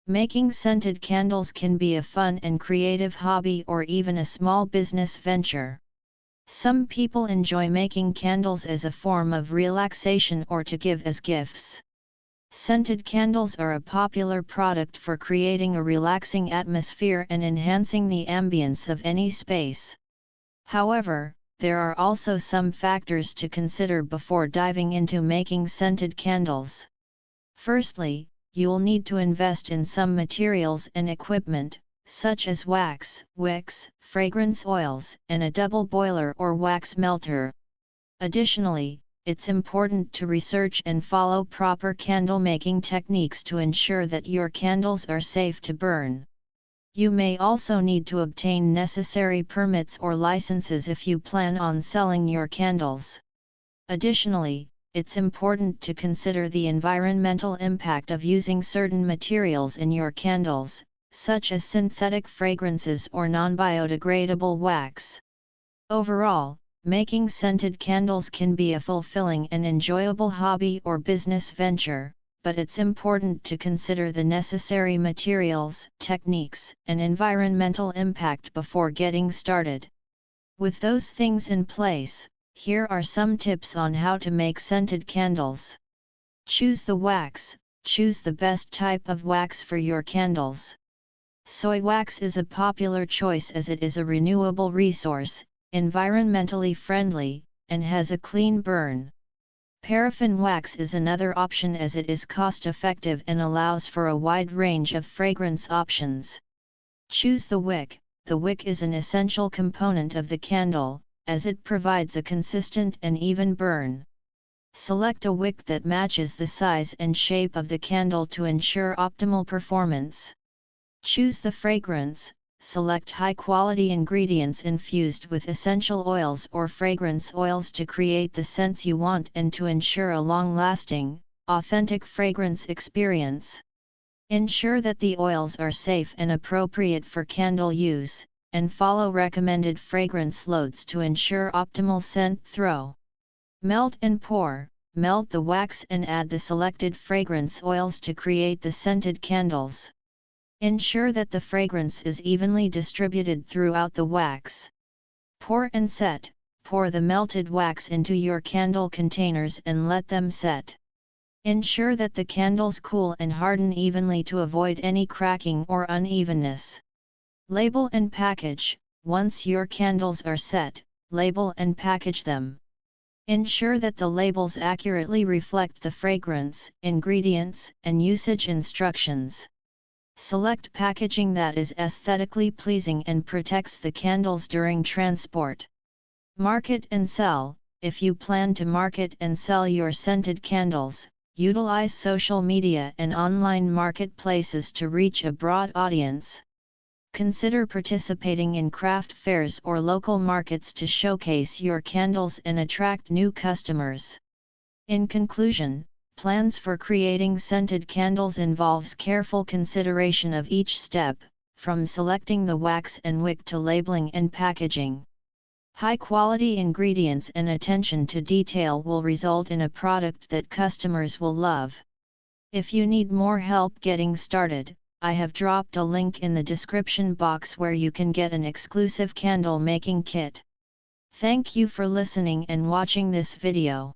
Making scented candles can be a fun and creative hobby or even a small business venture. Some people enjoy making candles as a form of relaxation or to give as gifts. Scented candles are a popular product for creating a relaxing atmosphere and enhancing the ambience of any space. However, there are also some factors to consider before diving into making scented candles. Firstly, you'll need to invest in some materials and equipment, such as wax, wicks, fragrance oils, and a double boiler or wax melter. Additionally, it's important to research and follow proper candle making techniques to ensure that your candles are safe to burn. You may also need to obtain necessary permits or licenses if you plan on selling your candles. Additionally, it's important to consider the environmental impact of using certain materials in your candles, such as synthetic fragrances or non-biodegradable wax. Overall, making scented candles can be a fulfilling and enjoyable hobby or business venture, but it's important to consider the necessary materials, techniques, and environmental impact before getting started. With those things in place, here are some tips on how to make scented candles. Choose the wax. Choose the best type of wax for your candles. Soy wax is a popular choice as it is a renewable resource, environmentally friendly, and has a clean burn. Paraffin wax is another option as it is cost-effective and allows for a wide range of fragrance options. Choose the wick. The wick is an essential component of the candle, as it provides a consistent and even burn. Select a wick that matches the size and shape of the candle to ensure optimal performance. Choose the fragrance. Select high-quality ingredients infused with essential oils or fragrance oils to create the scents you want and to ensure a long-lasting, authentic fragrance experience. Ensure that the oils are safe and appropriate for candle use, and follow recommended fragrance loads to ensure optimal scent throw. Melt and pour. Melt the wax and add the selected fragrance oils to create the scented candles. Ensure that the fragrance is evenly distributed throughout the wax. Pour and set. Pour the melted wax into your candle containers and let them set. Ensure that the candles cool and harden evenly to avoid any cracking or unevenness. Label and package. Once your candles are set, label and package them. Ensure that the labels accurately reflect the fragrance, ingredients, and usage instructions. Select packaging that is aesthetically pleasing and protects the candles during transport. Market and sell. If you plan to market and sell your scented candles, utilize social media and online marketplaces to reach a broad audience. Consider participating in craft fairs or local markets to showcase your candles and attract new customers. In conclusion, plans for creating scented candles involves careful consideration of each step, from selecting the wax and wick to labeling and packaging. High-quality ingredients and attention to detail will result in a product that customers will love. If you need more help getting started, I have dropped a link in the description box where you can get an exclusive candle making kit. Thank you for listening and watching this video.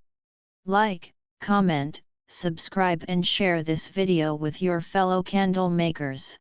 Like, comment, subscribe and share this video with your fellow candle makers.